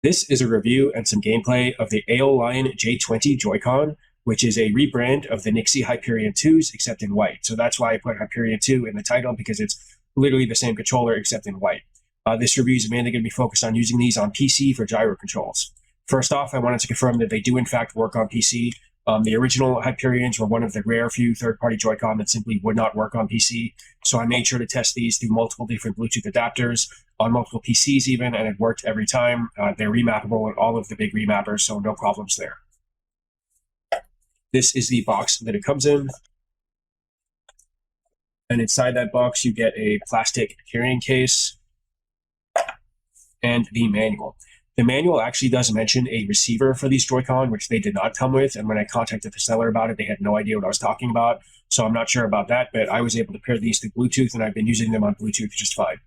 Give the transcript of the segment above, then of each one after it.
This is a review and some gameplay of the Aolion J20 Joy-Con, which is a rebrand of the NYXI Hyperion 2s, except in white. So that's why I put Hyperion 2 in the title, because it's literally the same controller, except in white. This review is mainly going to be focused on using these on PC for gyro controls. First off, I wanted to confirm that they do in fact work on PC. The original Hyperions were one of the rare few third-party Joy-Con that simply would not work on PC. So I made sure to test these through multiple different Bluetooth adapters, on multiple PCs even, and it worked every time. They're remappable in all of the big remappers, so no problems there. This is the box that it comes in. And inside that box, you get a plastic carrying case and the manual. The manual actually does mention a receiver for these Joy-Con, which they did not come with. And when I contacted the seller about it, they had no idea what I was talking about. So I'm not sure about that, but I was able to pair these through Bluetooth, and I've been using them on Bluetooth just fine.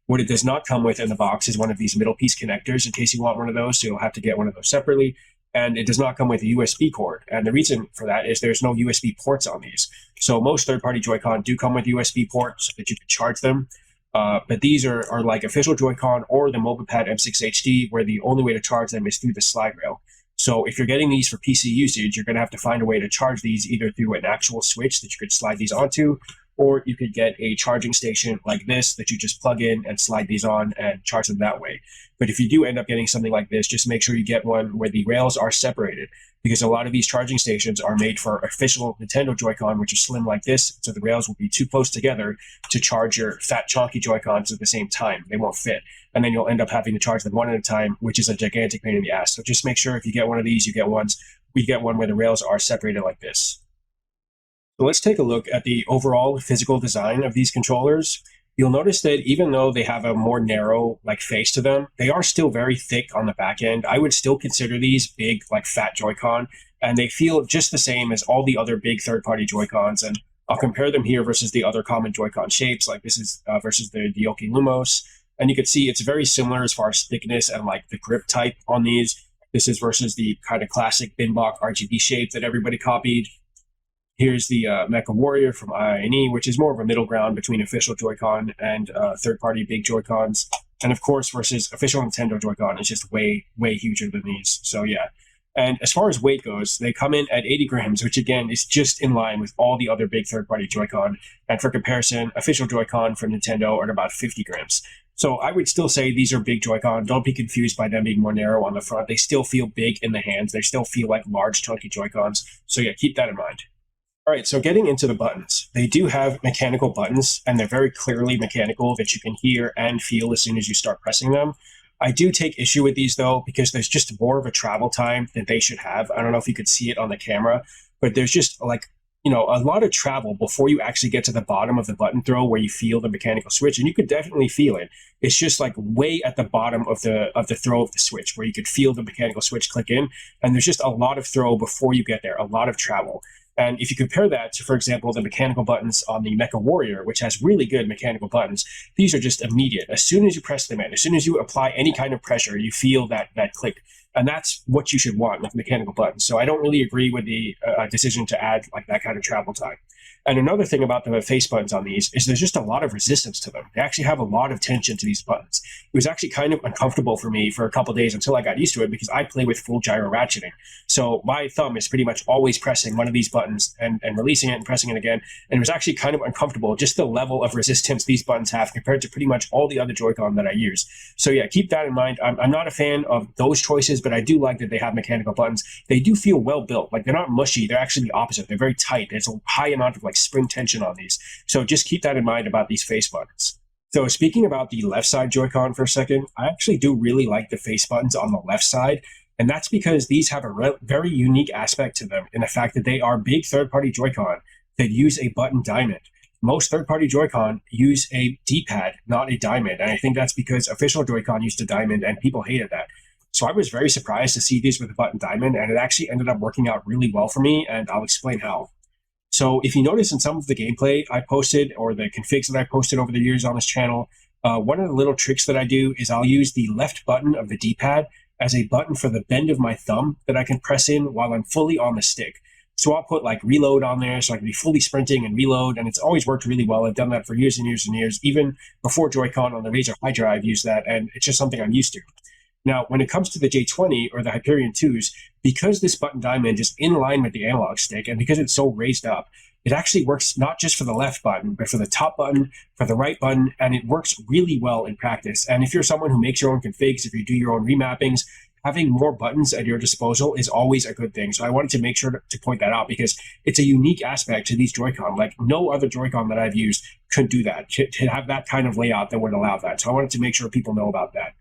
What it does not come with in the box is one of these middle piece connectors in case you want one of those. So you'll have to get one of those separately. And it does not come with a USB cord. And the reason for that is there's no USB ports on these. So most third-party Joy-Con do come with USB ports so that you can charge them. But these are like official Joy-Con or the MobilePad M6 HD, where the only way to charge them is through the slide rail. So if you're getting these for PC usage, you're going to have to find a way to charge these either through an actual switch that you could slide these onto, or you could get a charging station like this that you just plug in and slide these on and charge them that way. But if you do end up getting something like this, just make sure you get one where the rails are separated, because a lot of these charging stations are made for official Nintendo Joy-Con, which are slim like this, so the rails will be too close together to charge your fat, chunky Joy-Cons at the same time. They won't fit. And then you'll end up having to charge them one at a time, which is a gigantic pain in the ass. So just make sure if you get one of these, you get one where the rails are separated like this. So let's take a look at the overall physical design of these controllers. You'll notice that even though they have a more narrow face to them, they are still very thick on the back end. I would still consider these big, fat Joy-Con, and they feel just the same as all the other big third-party Joy-Cons. And I'll compare them here versus the other common Joy-Con shapes, like this is versus the Yoki Lumos. And you can see it's very similar as far as thickness and the grip type on these. This is versus the kind of classic bin block RGB shape that everybody copied. Here's the Mecha Warrior from INE, which is more of a middle ground between official Joy-Con and third-party big Joy-Cons. And of course, versus official Nintendo Joy-Con, it's just way, way huger than these. So yeah. And as far as weight goes, they come in at 80 grams, which again is just in line with all the other big third-party Joy-Con. And for comparison, official Joy-Con from Nintendo are at about 50 grams. So I would still say these are big Joy-Con. Don't be confused by them being more narrow on the front. They still feel big in the hands. They still feel like large, chunky Joy-Cons. So yeah, keep that in mind. All right, so getting into the buttons. They do have mechanical buttons, and they're very clearly mechanical that you can hear and feel as soon as you start pressing them. I do take issue with these, though, because there's just more of a travel time that they should have. I don't know if you could see it on the camera, but there's just a lot of travel before you actually get to the bottom of the button throw where you feel the mechanical switch, and you could definitely feel it. It's just way at the bottom of the throw of the switch where you could feel the mechanical switch click in, and there's just a lot of throw before you get there, a lot of travel. And if you compare that to, for example, the mechanical buttons on the Mecha Warrior, which has really good mechanical buttons, these are just immediate. As soon as you press them in, as soon as you apply any kind of pressure, you feel that click. And that's what you should want with mechanical buttons. So I don't really agree with the decision to add that kind of travel time. And another thing about the face buttons on these is there's just a lot of resistance to them. They actually have a lot of tension to these buttons. It was actually kind of uncomfortable for me for a couple of days until I got used to it, because I play with full gyro ratcheting. So my thumb is pretty much always pressing one of these buttons and releasing it and pressing it again. And it was actually kind of uncomfortable, just the level of resistance these buttons have compared to pretty much all the other Joy-Con that I use. So yeah, keep that in mind. I'm not a fan of those choices, but I do like that they have mechanical buttons. They do feel well built. They're not mushy. They're actually the opposite. They're very tight. There's a high amount of spring tension on these. So just keep that in mind about these face buttons. So speaking about the left side Joy-Con for a second, I actually do really like the face buttons on the left side. And that's because these have a very unique aspect to them in the fact that they are big third-party Joy-Con that use a button diamond. Most third-party Joy-Con use a D-pad, not a diamond. And I think that's because official Joy-Con used a diamond and people hated that. So I was very surprised to see these with a button diamond, and it actually ended up working out really well for me, and I'll explain how. So if you notice in some of the gameplay I posted, or the configs that I posted over the years on this channel, one of the little tricks that I do is I'll use the left button of the D-pad as a button for the bend of my thumb that I can press in while I'm fully on the stick. So I'll put reload on there so I can be fully sprinting and reload, and it's always worked really well. I've done that for years and years and years. Even before Joy-Con on the Razer Hydra, I've used that, and it's just something I'm used to. Now, when it comes to the J20 or the Hyperion 2s, because this button diamond is in line with the analog stick and because it's so raised up, it actually works not just for the left button, but for the top button, for the right button, and it works really well in practice. And if you're someone who makes your own configs, if you do your own remappings, having more buttons at your disposal is always a good thing. So I wanted to make sure to point that out because it's a unique aspect to these Joy-Con. Like no other Joy-Con that I've used could do that, to have that kind of layout that would allow that. So I wanted to make sure people know about that.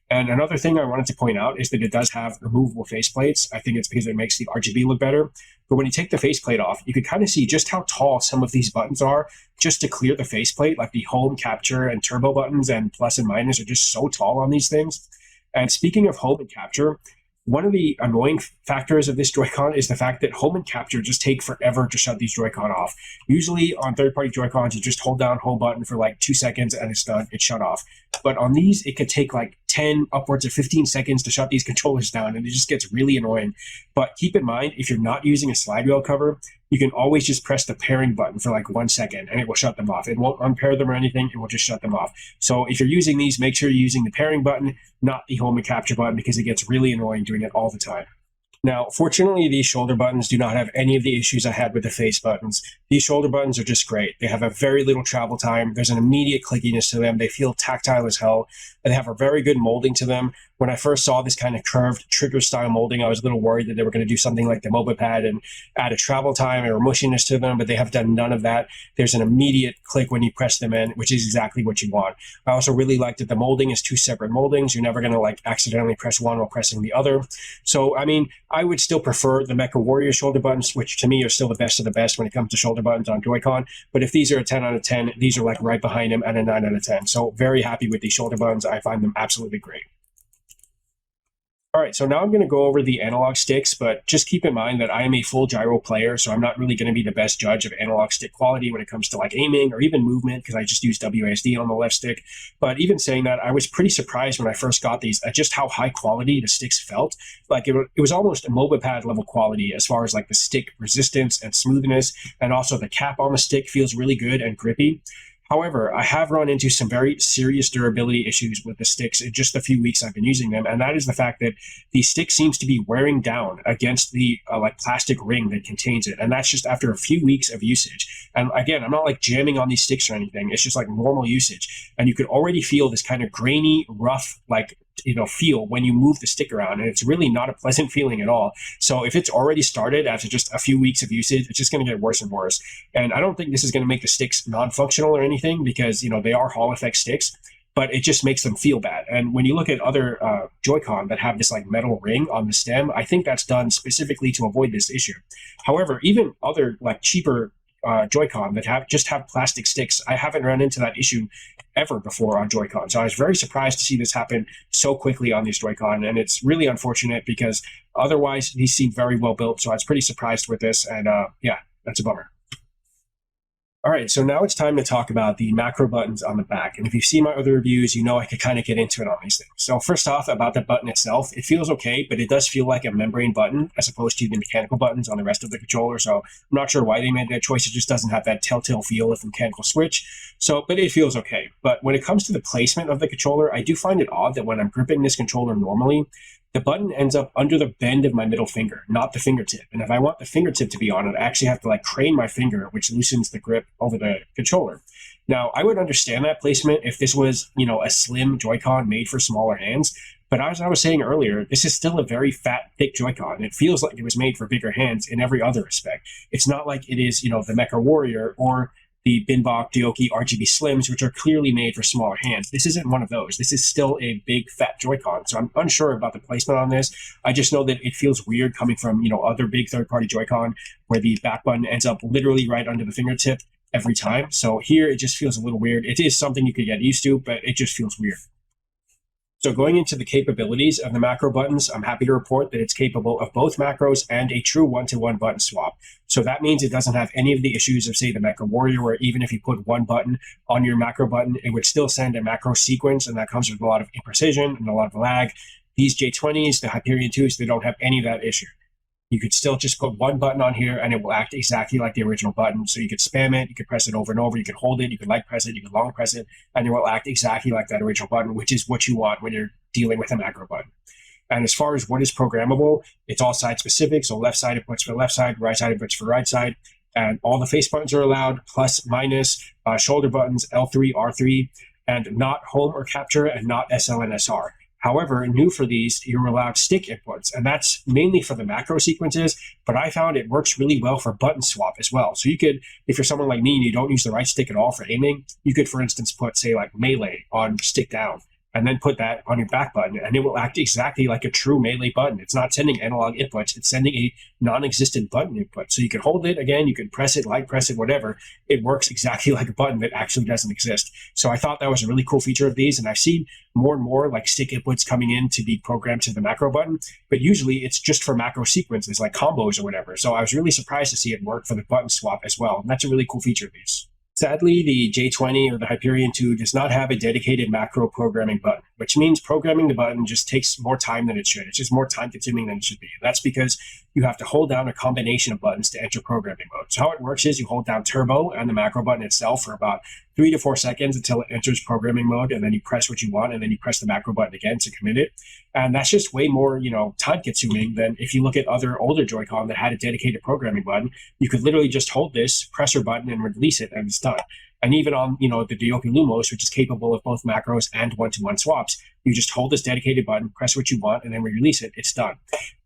And another thing I wanted to point out is that it does have removable faceplates. I think it's because it makes the RGB look better. But when you take the faceplate off, you can kind of see just how tall some of these buttons are just to clear the faceplate. Like the home, capture, and turbo buttons and plus and minus are just so tall on these things. And speaking of home and capture, one of the annoying factors of this Joy-Con is the fact that home and capture just take forever to shut these Joy-Con off. Usually on third-party Joy-Cons, you just hold down home button for like 2 seconds and it's done, it's shut off. But on these, it could take like 10, upwards of 15 seconds to shut these controllers down, and it just gets really annoying. But keep in mind, if you're not using a slide wheel cover, you can always just press the pairing button for like 1 second and it will shut them off. It won't unpair them or anything, it will just shut them off. So if you're using these, make sure you're using the pairing button, not the home and capture button, because it gets really annoying doing it all the time. Now, fortunately, these shoulder buttons do not have any of the issues I had with the face buttons. These shoulder buttons are just great. They have a very little travel time. There's an immediate clickiness to them. They feel tactile as hell. And they have a very good molding to them. When I first saw this kind of curved trigger style molding, I was a little worried that they were going to do something like the MobaPad and add a travel time or mushiness to them, but they have done none of that. There's an immediate click when you press them in, which is exactly what you want. I also really like that the molding is 2 separate moldings. You're never going to like accidentally press one while pressing the other. So, I mean, I would still prefer the Mecha Warrior shoulder buttons, which to me are still the best of the best when it comes to shoulder buttons on Joy-Con. But if these are a 10 out of 10, these are like right behind them and a 9 out of 10. So very happy with these shoulder buttons. I find them absolutely great. All right, so now I'm going to go over the analog sticks, but just keep in mind that I am a full gyro player, so I'm not really going to be the best judge of analog stick quality when it comes to like aiming or even movement, because I just use WASD on the left stick. But even saying that, I was pretty surprised when I first got these at just how high quality the sticks felt. Like it was almost a MobaPad level quality as far as like the stick resistance and smoothness, and also the cap on the stick feels really good and grippy. However, I have run into some very serious durability issues with the sticks in just the few weeks I've been using them, and that is the fact that the stick seems to be wearing down against the like plastic ring that contains it, and that's just after a few weeks of usage. And again, I'm not like jamming on these sticks or anything; it's just like normal usage, and you could already feel this kind of grainy, rough, like feel when you move the stick around, and it's really not a pleasant feeling at all. So if it's already started after just a few weeks of usage, it's just going to get worse and worse. And I don't think this is going to make the sticks non-functional or anything, because they are Hall effect sticks, but it just makes them feel bad. And when you look at other Joy-Con that have this like metal ring on the stem, I think that's done specifically to avoid this issue. However, even other like cheaper Joy-Con that have plastic sticks, I haven't run into that issue ever before on Joy-Con. So I was very surprised to see this happen so quickly on these Joy-Con, and it's really unfortunate because otherwise these seem very well built. So I was pretty surprised with this, and yeah, that's a bummer. All right, so now it's time to talk about the macro buttons on the back. And if you've seen my other reviews, you know I could kind of get into it on these things. So first off, about the button itself, it feels okay, but it does feel like a membrane button as opposed to the mechanical buttons on the rest of the controller. So I'm not sure why they made that choice. It just doesn't have that telltale feel of the mechanical switch. So, but it feels okay. But when it comes to the placement of the controller, I do find it odd that when I'm gripping this controller normally, the button ends up under the bend of my middle finger, not the fingertip. And if I want the fingertip to be on it, I actually have to like crane my finger, which loosens the grip over the controller. Now, I would understand that placement if this was, a slim Joy-Con made for smaller hands. But as I was saying earlier, this is still a very fat, thick Joy-Con. It feels like it was made for bigger hands in every other respect. It's not like it is, the Mecha Warrior or the Binbok Dioki RGB Slims, which are clearly made for smaller hands. This isn't one of those. This is still a big fat Joy-Con. So I'm unsure about the placement on this. I just know that it feels weird coming from, other big third-party Joy-Con where the back button ends up literally right under the fingertip every time. So here it just feels a little weird. It is something you could get used to, but it just feels weird. So going into the capabilities of the macro buttons, I'm happy to report that it's capable of both macros and a true one-to-one button swap. So that means it doesn't have any of the issues of, say, the Mecha Warrior, where even if you put one button on your macro button, it would still send a macro sequence, and that comes with a lot of imprecision and a lot of lag. These J20s, the Hyperion 2s, they don't have any of that issue. You could still just put one button on here and it will act exactly like the original button. So you could spam it, you could press it over and over, you could hold it, you could light press it, you could long press it, and it will act exactly like that original button, which is what you want when you're dealing with a macro button. And as far as what is programmable, it's all side specific. So left side inputs for left side, right side inputs for right side. And all the face buttons are allowed, plus, minus, shoulder buttons, L3, R3, and not home or capture and not SL and SR. However, new for these, you're allowed stick inputs, and that's mainly for the macro sequences, but I found it works really well for button swap as well. So you could, if you're someone like me and you don't use the right stick at all for aiming, you could, for instance, put, say, like melee on stick down, and then put that on your back button, and it will act exactly like a true melee button. It's not sending analog inputs, it's sending a non-existent button input. So you can hold it again, you can press it, light press it, whatever. It works exactly like a button that actually doesn't exist. So I thought that was a really cool feature of these, and I've seen more and more like stick inputs coming in to be programmed to the macro button, but usually it's just for macro sequences like combos or whatever. So I was really surprised to see it work for the button swap as well, and that's a really cool feature of these. Sadly, the J20 or the Hyperion 2 does not have a dedicated macro programming button, which means programming the button just takes more time than it should. It's just more time consuming than it should be. And that's because you have to hold down a combination of buttons to enter programming mode. So how it works is you hold down turbo and the macro button itself for about 3 to 4 seconds until it enters programming mode, and then you press what you want, and then you press the macro button again to commit it. And that's just way more, time consuming than if you look at other older Joy-Con that had a dedicated programming button. You could literally just hold this, press your button, and release it, and it's done. And even on, the Ryoku Lumos, which is capable of both macros and one-to-one swaps, you just hold this dedicated button, press what you want, and then release it. It's done.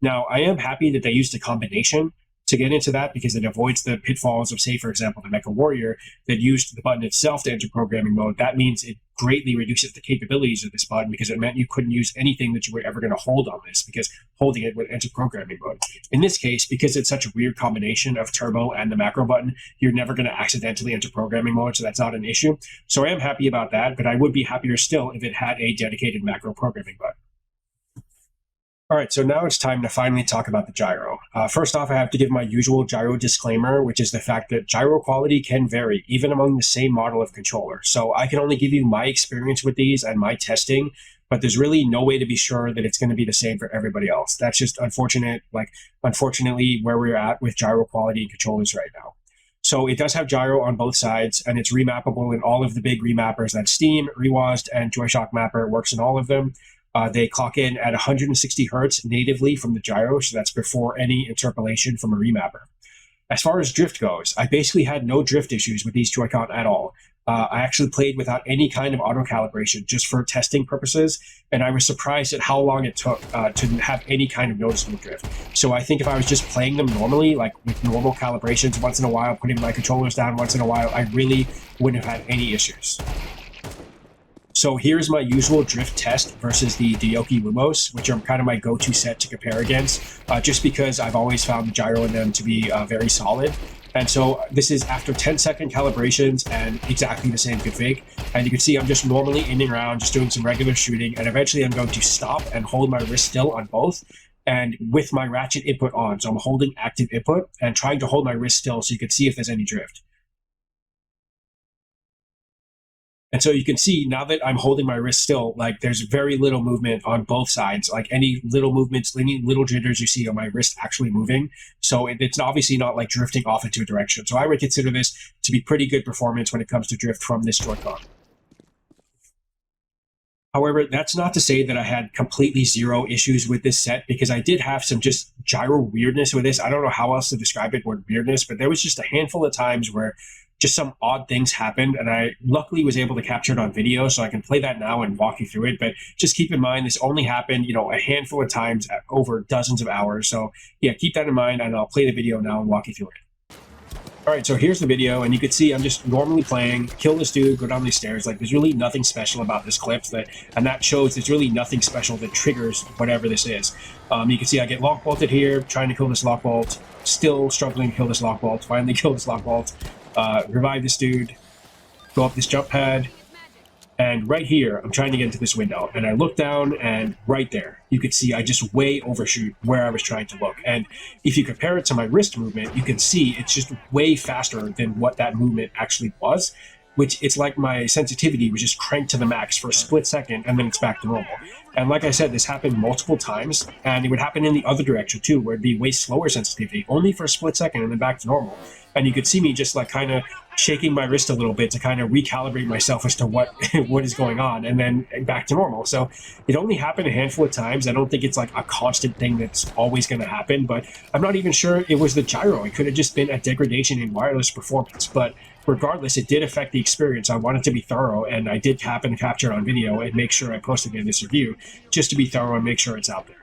Now, I am happy that they used a combination to get into that because it avoids the pitfalls of, say, for example, the Mecha Warrior that used the button itself to enter programming mode. That means it greatly reduces the capabilities of this button because it meant you couldn't use anything that you were ever going to hold on this because holding it would enter programming mode. In this case, because it's such a weird combination of turbo and the macro button, you're never going to accidentally enter programming mode, so that's not an issue. So I am happy about that, but I would be happier still if it had a dedicated macro programming button. All right, so now it's time to finally talk about the gyro. First off, I have to give my usual gyro disclaimer, which is the fact that gyro quality can vary, even among the same model of controller. So I can only give you my experience with these and my testing, but there's really no way to be sure that it's going to be the same for everybody else. That's just unfortunate, unfortunately, where we're at with gyro quality controllers right now. So it does have gyro on both sides, and it's remappable in all of the big remappers. That's Steam, Rewazd, and JoyShock Mapper. It works in all of them. They clock in at 160 hertz natively from the gyro, so that's before any interpolation from a remapper. As far as drift goes, I basically had no drift issues with these Joy-Con at all. I actually played without any kind of auto calibration, just for testing purposes, and I was surprised at how long it took to have any kind of noticeable drift. So I think if I was just playing them normally, like with normal calibrations once in a while, putting my controllers down once in a while, I really wouldn't have had any issues. So here's my usual drift test versus the Ryoku Lumos, which are kind of my go-to set to compare against, just because I've always found the gyro in them to be very solid. And so this is after 10-second calibrations and exactly the same config. And you can see I'm just normally in and around, just doing some regular shooting, and eventually I'm going to stop and hold my wrist still on both, and with my ratchet input on. So I'm holding active input and trying to hold my wrist still so you can see if there's any drift. And so you can see now that I'm holding my wrist still, there's very little movement on both sides. Any little movements, any little jitters you see on my wrist actually moving. So it's obviously not drifting off into a direction. So I would consider this to be pretty good performance when it comes to drift from this Joy-Con. However, that's not to say that I had completely zero issues with this set, because I did have some just gyro weirdness with this. I don't know how else to describe it with weirdness, but there was just a handful of times where just some odd things happened, and I luckily was able to capture it on video, so I can play that now and walk you through it. But just keep in mind, this only happened, a handful of times over dozens of hours. So yeah, keep that in mind, and I'll play the video now and walk you through it. All right, so here's the video, and you can see I'm just normally playing, kill this dude, go down these stairs. There's really nothing special about this clip, and that shows there's really nothing special that triggers whatever this is. You can see I get lock bolted here, trying to kill this lock bolt, still struggling to kill this lock bolt, finally kill this lock bolt. Revive this dude, go up this jump pad, and right here I'm trying to get into this window, and I look down, and right there you can see I just way overshoot where I was trying to look. And if you compare it to my wrist movement, you can see it's just way faster than what that movement actually was, which it's like my sensitivity was just cranked to the max for a split second, and then it's back to normal. And like I said, this happened multiple times, and it would happen in the other direction too, where it'd be way slower sensitivity, only for a split second and then back to normal. And you could see me just like kind of shaking my wrist a little bit to kind of recalibrate myself as to what what is going on, and then back to normal. So it only happened a handful of times. I don't think it's like a constant thing that's always going to happen, but I'm not even sure it was the gyro. It could have just been a degradation in wireless performance. But regardless, it did affect the experience. I wanted to be thorough, and I did happen to capture it on video and make sure I posted it in this review just to be thorough and make sure it's out there.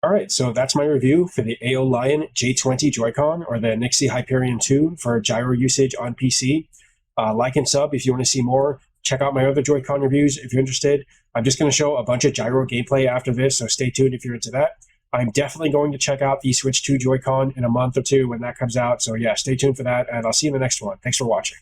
All right, so that's my review for the Aolion J20 Joy-Con, or the NYXI Hyperion 2 for gyro usage on PC. Like and sub if you want to see more. Check out my other Joy-Con reviews if you're interested. I'm just going to show a bunch of gyro gameplay after this, so stay tuned if you're into that. I'm definitely going to check out the Switch 2 Joy-Con in a month or two when that comes out. So yeah, stay tuned for that, and I'll see you in the next one. Thanks for watching.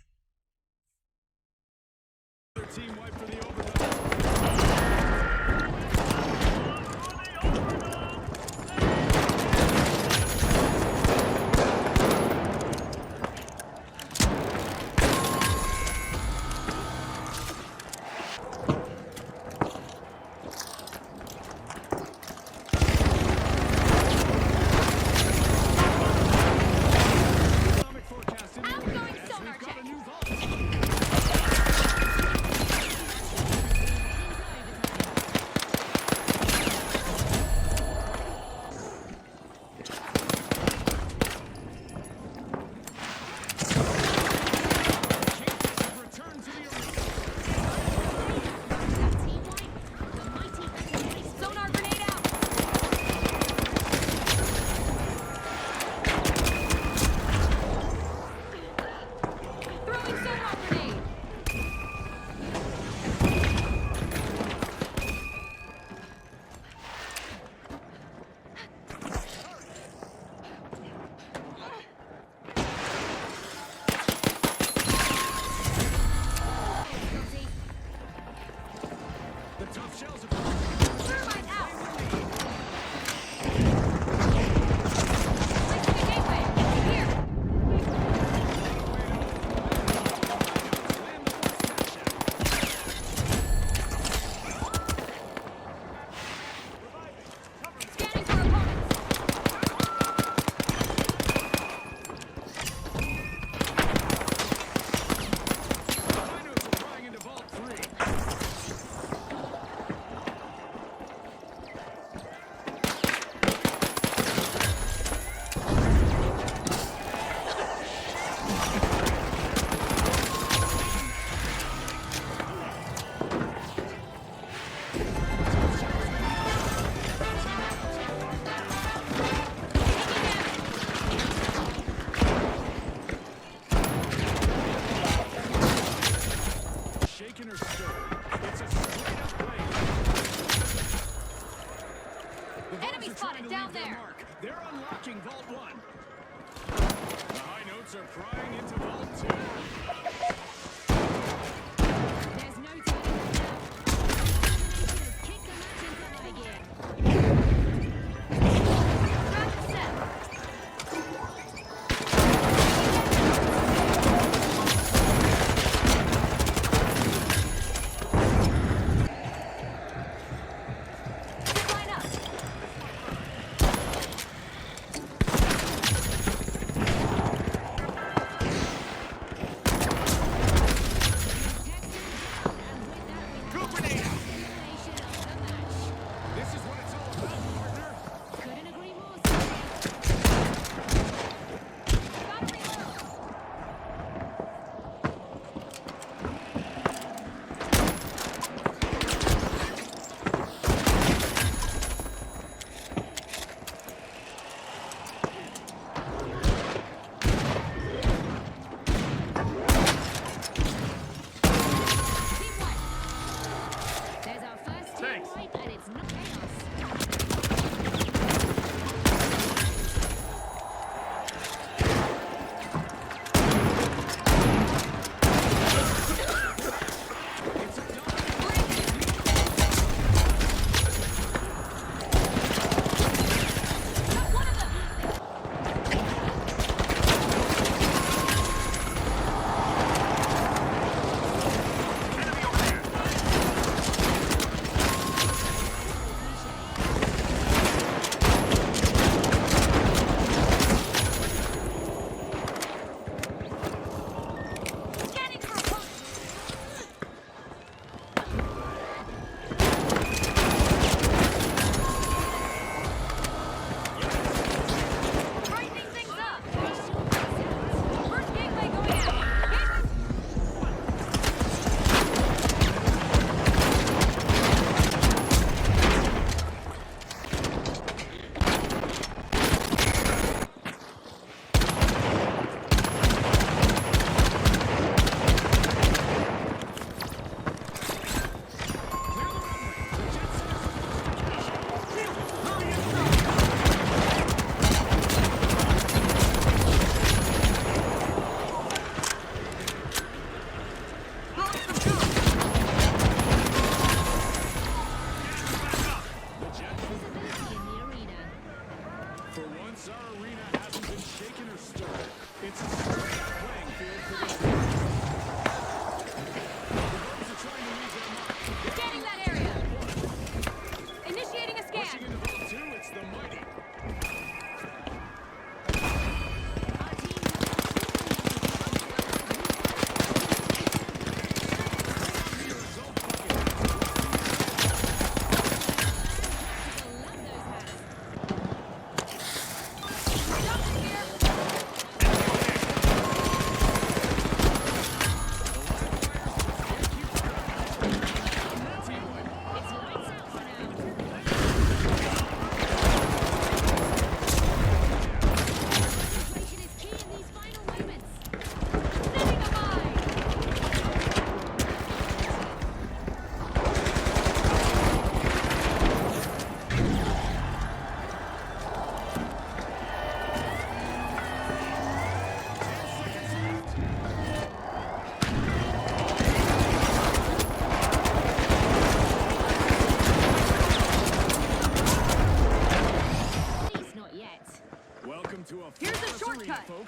Enemy spotted down there. They're unlocking Vault 1. The high notes are prying into Vault 2. There's no turning now. Kick the match into high gear. Trap set. Line up.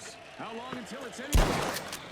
close. How long until it's any?